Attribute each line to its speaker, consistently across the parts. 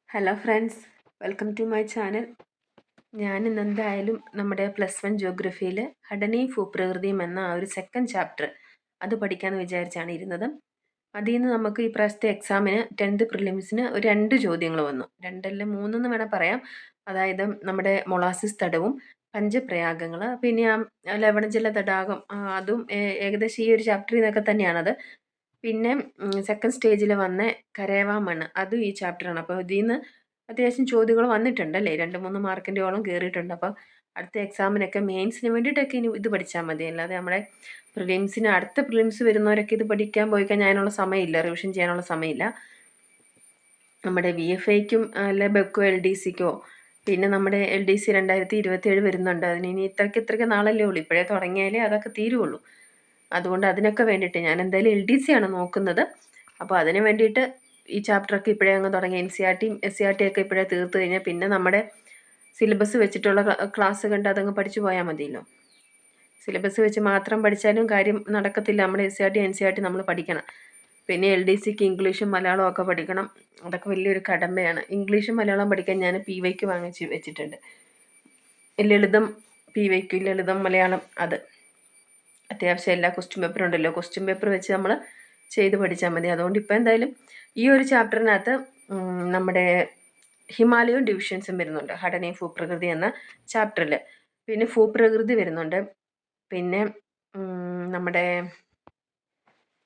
Speaker 1: Hello friends, welcome to my channel. ഞാൻ ഇന്ന് എന്തായാലും നമ്മുടെ +1 ജിയോഗ്രഫിയിൽ ഘടനയും ഭൂപ്രകൃതിയും എന്ന ആ ഒരു സെക്കൻഡ് ചാപ്റ്റർ അത് പഠിക്കാമെന്ന് വിചാരിച്ചാണ് ഇരുന്നത്. അതിൽ നിന്ന് നമുക്ക് ഈ പ്രാവശ്യത്തെ എക്സാമിന് 10th പ്രിലിംസിന് ഒരു 2 ചോദ്യങ്ങൾ വന്നു. 2 അല്ല 3 എന്ന് വേണം പറയാം. അതായത് നമ്മുടെ മൊളാസിസ് തടവും പഞ്ചപ്രയാഗങ്ങൾ, പിന്നെ ആ ലവണജല തടാകം, അതും ഏകദേശം ഈ ഒരു ചാപ്റ്ററിൽ നിന്നൊക്കെ തന്നെയാണത്. പിന്നെ സെക്കൻഡ് സ്റ്റേജിൽ വന്ന കരേവാ മണ്ണ് അതും ഈ ചാപ്റ്ററാണ്. അപ്പോൾ ഇതിൽ നിന്ന് അത്യാവശ്യം ചോദ്യങ്ങൾ വന്നിട്ടുണ്ടല്ലേ, 2-3 മാർക്കിൻ്റെയോളം കയറിയിട്ടുണ്ട്. അപ്പോൾ അടുത്ത എക്സാമിനൊക്കെ മെയിൻസിന് വേണ്ടിയിട്ടൊക്കെ ഇനി ഇത് പഠിച്ചാൽ മതി. അല്ലാതെ നമ്മുടെ അടുത്ത പ്രിലിംസ് വരുന്നവരൊക്കെ ഇത് പഠിക്കാൻ പോയി കഴിഞ്ഞാൽ അതിനുള്ള സമയമില്ല, റിവിഷൻ ചെയ്യാനുള്ള സമയമില്ല. നമ്മുടെ VFAയ്ക്കും അല്ലെ ബെക്കോ LDCക്കോ, പിന്നെ നമ്മുടെ LDC 2027 വരുന്നുണ്ട്. അതിന് ഇനി ഇത്രയ്ക്ക് നാളല്ലേ ഉള്ളൂ. ഇപ്പോഴേ തുടങ്ങിയാലേ അതൊക്കെ തീരുള്ളൂ. അതുകൊണ്ട് അതിനൊക്കെ വേണ്ടിയിട്ട് ഞാൻ എന്തായാലും LDC ആണ് നോക്കുന്നത്. അപ്പോൾ അതിന് വേണ്ടിയിട്ട് ഈ ചാപ്റ്ററൊക്കെ ഇപ്പോഴേ അങ്ങ് തുടങ്ങി. NCERTയും SCERT ഒക്കെ ഇപ്പോഴേ തീർത്ത് കഴിഞ്ഞാൽ പിന്നെ നമ്മുടെ സിലബസ് വെച്ചിട്ടുള്ള ക്ലാസ് കണ്ട് അതങ്ങ് പഠിച്ചു പോയാൽ മതിയല്ലോ. സിലബസ് വെച്ച് മാത്രം പഠിച്ചാലും കാര്യം നടക്കത്തില്ല. നമ്മുടെ SCERT NCERT നമ്മൾ പഠിക്കണം. പിന്നെ LDCക്ക് ഇംഗ്ലീഷും മലയാളവും ഒക്കെ പഠിക്കണം. അതൊക്കെ വലിയൊരു കടമ്പയാണ്. ഇംഗ്ലീഷും മലയാളവും പഠിക്കാൻ ഞാൻ PYQ വാങ്ങിച്ച് വെച്ചിട്ടുണ്ട്. ലളിതം PYQ, ലളിതം മലയാളം. അത് അത്യാവശ്യം എല്ലാ ക്വസ്റ്റ്യൻ പേപ്പറും ഉണ്ടല്ലോ, ക്വസ്റ്റ്യൻ പേപ്പർ വെച്ച് നമ്മൾ ചെയ്ത് പഠിച്ചാൽ മതി. അതുകൊണ്ട് ഇപ്പോൾ എന്തായാലും ഈ ഒരു ചാപ്റ്ററിനകത്ത് നമ്മുടെ ഹിമാലയൻ ഡിവിഷൻസും വരുന്നുണ്ട്, ഘടനയും ഭൂപ്രകൃതി എന്ന ചാപ്റ്ററിൽ. പിന്നെ ഭൂപ്രകൃതി വരുന്നുണ്ട്. പിന്നെ നമ്മുടെ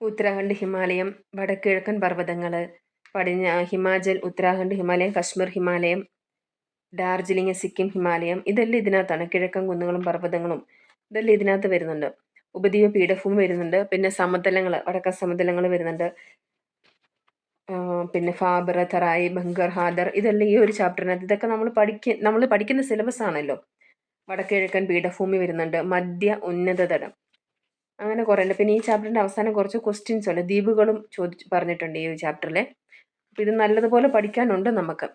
Speaker 1: ഉത്തരാഖണ്ഡ് ഹിമാലയം, വടക്കിഴക്കൻ പർവ്വതങ്ങൾ, ഹിമാചൽ, ഉത്തരാഖണ്ഡ് ഹിമാലയം, കശ്മീർ ഹിമാലയം, ഡാർജിലിംഗ്, സിക്കിം ഹിമാലയം, ഇതെല്ലാം ഇതിനകത്താണ്. കിഴക്കൻ കുന്നുകളും പർവ്വതങ്ങളും ഇതെല്ലാം ഇതിനകത്ത് വരുന്നുണ്ട്. ഉപദ്വീപ പീഠഭൂമി വരുന്നുണ്ട്. പിന്നെ സമതലങ്ങൾ, വടക്കൻ സമതലങ്ങൾ വരുന്നുണ്ട്. പിന്നെ ഫാബർ, തറായി, ബംഗർ, ഹാദർ, ഇതെല്ലാം ഈ ഒരു ചാപ്റ്ററിനകത്ത്. ഇതൊക്കെ നമ്മൾ പഠിക്കുന്ന സിലബസ് ആണല്ലോ. വടക്കിഴക്കൻ പീഠഭൂമി വരുന്നുണ്ട്, മധ്യ ഉന്നതതലം, അങ്ങനെ കുറേ ഉണ്ട്. പിന്നെ ഈ ചാപ്റ്ററിൻ്റെ അവസാനം കുറച്ച് ക്വസ്റ്റ്യൻസ് ഉണ്ട്, ദ്വീപുകളും പറഞ്ഞിട്ടുണ്ട് ഈ ഒരു ചാപ്റ്ററിൽ. അപ്പോൾ ഇത് നല്ലതുപോലെ പഠിക്കാനുണ്ട്. നമുക്ക്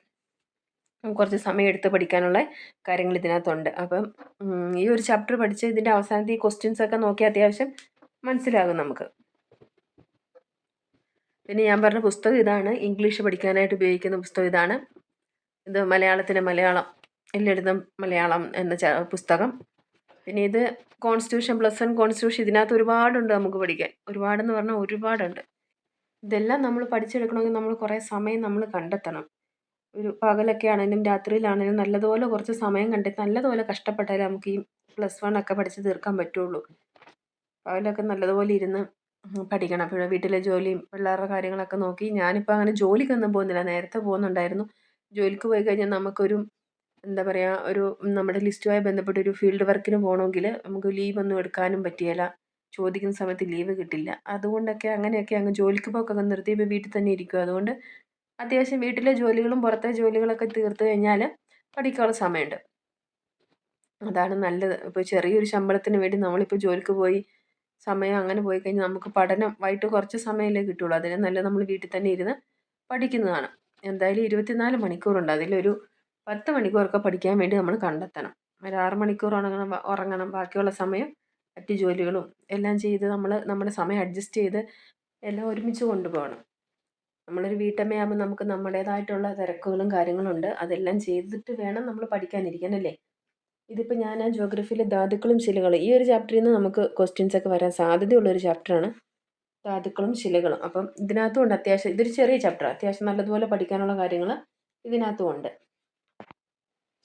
Speaker 1: കുറച്ച് സമയം എടുത്ത് പഠിക്കാനുള്ള കാര്യങ്ങൾ ഇതിനകത്തുണ്ട്. അപ്പം ഈ ഒരു ചാപ്റ്റർ പഠിച്ച് ഇതിൻ്റെ അവസാനത്തെ ഈ ക്വസ്റ്റ്യൻസ് ഒക്കെ നോക്കി അത്യാവശ്യം മനസ്സിലാകും നമുക്ക്. പിന്നെ ഞാൻ പറഞ്ഞ പുസ്തകം ഇതാണ്, ഇംഗ്ലീഷ് പഠിക്കാനായിട്ട് ഉപയോഗിക്കുന്ന പുസ്തകം ഇതാണ്. ഇത് മലയാളത്തിന് മലയാളം, ലളിതം മലയാളം എന്ന പുസ്തകം. പിന്നെ ഇത് കോൺസ്റ്റിറ്റ്യൂഷൻ +1 കോൺസ്റ്റിറ്റ്യൂഷൻ. ഇതിനകത്ത് ഒരുപാടുണ്ട് നമുക്ക് പഠിക്കാൻ. ഒരുപാടെന്ന് പറഞ്ഞാൽ ഒരുപാടുണ്ട്. ഇതെല്ലാം നമ്മൾ പഠിച്ചെടുക്കണമെങ്കിൽ നമ്മൾ കുറേ സമയം നമ്മൾ കണ്ടെത്തണം. ഒരു പകലൊക്കെ ആണെങ്കിലും രാത്രിയിലാണെങ്കിലും നല്ലതുപോലെ കുറച്ച് സമയം കണ്ടെത്തി നല്ലതുപോലെ കഷ്ടപ്പെട്ടാലേ നമുക്ക് ഈ +1 ഒക്കെ പഠിച്ച് തീർക്കാൻ പറ്റുള്ളൂ. പകലൊക്കെ നല്ലതുപോലെ ഇരുന്ന് പഠിക്കണം. അപ്പോൾ വീട്ടിലെ ജോലിയും പിള്ളേരുടെ കാര്യങ്ങളൊക്കെ നോക്കി. ഞാനിപ്പോൾ അങ്ങനെ ജോലിക്കൊന്നും പോകുന്നില്ല, നേരത്തെ പോകുന്നുണ്ടായിരുന്നു. ജോലിക്ക് പോയി കഴിഞ്ഞാൽ നമുക്കൊരു എന്താ പറയുക, ഒരു നമ്മുടെ ലിസ്റ്റുമായി ബന്ധപ്പെട്ട് ഒരു ഫീൽഡ് വർക്കിന് പോകണമെങ്കിൽ നമുക്ക് ലീവൊന്നും എടുക്കാനും പറ്റിയില്ല. ചോദിക്കുന്ന സമയത്ത് ലീവ് കിട്ടില്ല. അതുകൊണ്ടൊക്കെ അങ്ങനെയൊക്കെ അങ്ങ് ജോലിക്ക് പോക്കൊക്കെ നിർത്തി ഇപ്പോൾ വീട്ടിൽ തന്നെ ഇരിക്കും. അതുകൊണ്ട് അത്യാവശ്യം വീട്ടിലെ ജോലികളും പുറത്തെ ജോലികളൊക്കെ തീർത്ത് കഴിഞ്ഞാൽ പഠിക്കാനുള്ള സമയമുണ്ട്. അതാണ് നല്ലത്. ഇപ്പോൾ ചെറിയൊരു ശമ്പളത്തിന് വേണ്ടി നമ്മളിപ്പോൾ ജോലിക്ക് പോയി സമയം അങ്ങനെ പോയി കഴിഞ്ഞാൽ നമുക്ക് പഠനം വൈകിട്ട് കുറച്ച് സമയമല്ലേ കിട്ടുള്ളൂ. അതിന് നല്ലത് നമ്മൾ വീട്ടിൽ തന്നെ ഇരുന്ന് പഠിക്കുന്നതാണ്. എന്തായാലും 24 മണിക്കൂറുണ്ട്. അതിലൊരു 10 മണിക്കൂറൊക്കെ പഠിക്കാൻ വേണ്ടി നമ്മൾ കണ്ടെത്തണം. ഒരു 6 മണിക്കൂർ ഉറങ്ങണം. ബാക്കിയുള്ള സമയം മറ്റ് ജോലികളും എല്ലാം ചെയ്ത് നമ്മൾ നമ്മുടെ സമയം അഡ്ജസ്റ്റ് ചെയ്ത് എല്ലാം ഒരുമിച്ച് കൊണ്ടുപോകണം. നമ്മളൊരു വീട്ടമ്മയാകുമ്പോൾ നമുക്ക് നമ്മുടേതായിട്ടുള്ള തിരക്കുകളും കാര്യങ്ങളുണ്ട്. അതെല്ലാം ചെയ്തിട്ട് വേണം നമ്മൾ പഠിക്കാനിരിക്കാൻ, അല്ലേ? ഇതിപ്പോൾ ഞാൻ ജിയോഗ്രഫിയിലെ ധാതുക്കളും ശിലകളും, ഈ ഒരു ചാപ്റ്ററിൽ നിന്ന് നമുക്ക് ക്വസ്റ്റ്യൻസ് ഒക്കെ വരാൻ സാധ്യതയുള്ളൊരു ചാപ്റ്ററാണ് ധാതുക്കളും ശിലകളും. അപ്പം ഇതിനകത്തും ഉണ്ട് അത്യാവശ്യം. ഇതൊരു ചെറിയ ചാപ്റ്റർ, അത്യാവശ്യം നല്ലതുപോലെ പഠിക്കാനുള്ള കാര്യങ്ങൾ ഇതിനകത്തും ഉണ്ട്.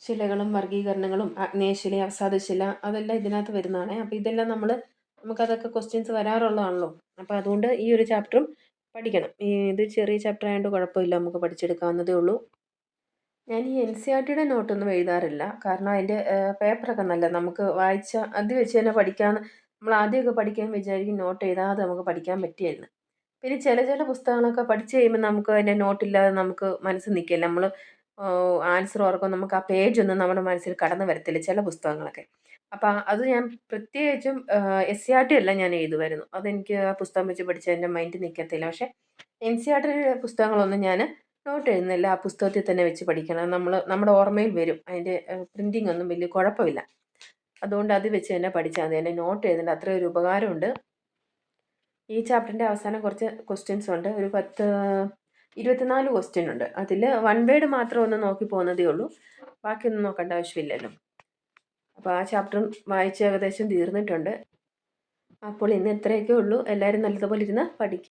Speaker 1: ശിലകളും വർഗീകരണങ്ങളും, ആഗ്നേയശില, അവസാദശില, അതെല്ലാം ഇതിനകത്ത് വരുന്നതാണ്. അപ്പോൾ ഇതെല്ലാം നമുക്കതൊക്കെ ക്വസ്റ്റ്യൻസ് വരാറുള്ളതാണല്ലോ. അപ്പോൾ അതുകൊണ്ട് ഈ ഒരു ചാപ്റ്ററും പഠിക്കണം. ഇത് ചെറിയ ചാപ്റ്റർ ആയതുകൊണ്ട് കുഴപ്പമില്ല, നമുക്ക് പഠിച്ചെടുക്കാവുന്നതേ ഉള്ളൂ. ഞാൻ ഈ NCERTയുടെ നോട്ടൊന്നും എഴുതാറില്ല. കാരണം അതിൻ്റെ പേപ്പറൊക്കെ നല്ല നമുക്ക് അത് വെച്ച് തന്നെ പഠിക്കാമെന്ന് നമ്മൾ ആദ്യമൊക്കെ പഠിക്കാൻ വിചാരിക്കും നോട്ട് എഴുതാതെ നമുക്ക് പഠിക്കാൻ പറ്റിയായിരുന്നു. പിന്നെ ചില പുസ്തകങ്ങളൊക്കെ പഠിച്ചു കഴിയുമ്പോൾ നമുക്ക് അതിൻ്റെ നോട്ടില്ലാതെ നമുക്ക് മനസ്സിൽ നിൽക്കില്ല. നമ്മൾ ആൻസർ ഓർക്കും, നമുക്ക് ആ പേജൊന്നും നമ്മുടെ മനസ്സിൽ കടന്നു വരത്തില്ല ചില പുസ്തകങ്ങളൊക്കെ. അപ്പം അത് ഞാൻ പ്രത്യേകിച്ചും SCERT എല്ലാം ഞാൻ എഴുതുമായിരുന്നു. അതെനിക്ക് ആ പുസ്തകം വെച്ച് പഠിച്ചാൽ എൻ്റെ മൈൻഡിൽ നിൽക്കത്തില്ല. പക്ഷേ NCERT പുസ്തകങ്ങളൊന്നും ഞാൻ നോട്ട് എഴുതുന്നില്ല. ആ പുസ്തകത്തിൽ തന്നെ വെച്ച് പഠിക്കണം. നമ്മുടെ ഓർമ്മയിൽ വരും. അതിൻ്റെ പ്രിൻറ്റിംഗ് ഒന്നും വലിയ കുഴപ്പമില്ല. അതുകൊണ്ട് അത് വെച്ച് തന്നെ പഠിച്ചാൽ മതി. എൻ്റെ നോട്ട് എഴുതേണ്ട അത്രയും ഒരു ഉപകാരമുണ്ട്. ഈ ചാപ്റ്ററിൻ്റെ അവസാനം കുറച്ച് ക്വസ്റ്റ്യൻസ് ഉണ്ട്. ഒരു 24 ക്വസ്റ്റ്യൻ ഉണ്ട്. അതിൽ വൺ വേർഡ് മാത്രം ഒന്ന് നോക്കി പോകുന്നതേ ഉള്ളൂ, ബാക്കിയൊന്നും നോക്കേണ്ട ആവശ്യമില്ലല്ലോ. അപ്പോൾ ആ ചാപ്റ്റർ വായിച്ച് ഏകദേശം തീർന്നിട്ടുണ്ട്. അപ്പോൾ ഇന്ന് ഇത്രയൊക്കെ ഉള്ളൂ. എല്ലാവരും നല്ലതുപോലെ ഇരുന്ന് പഠിക്കുക.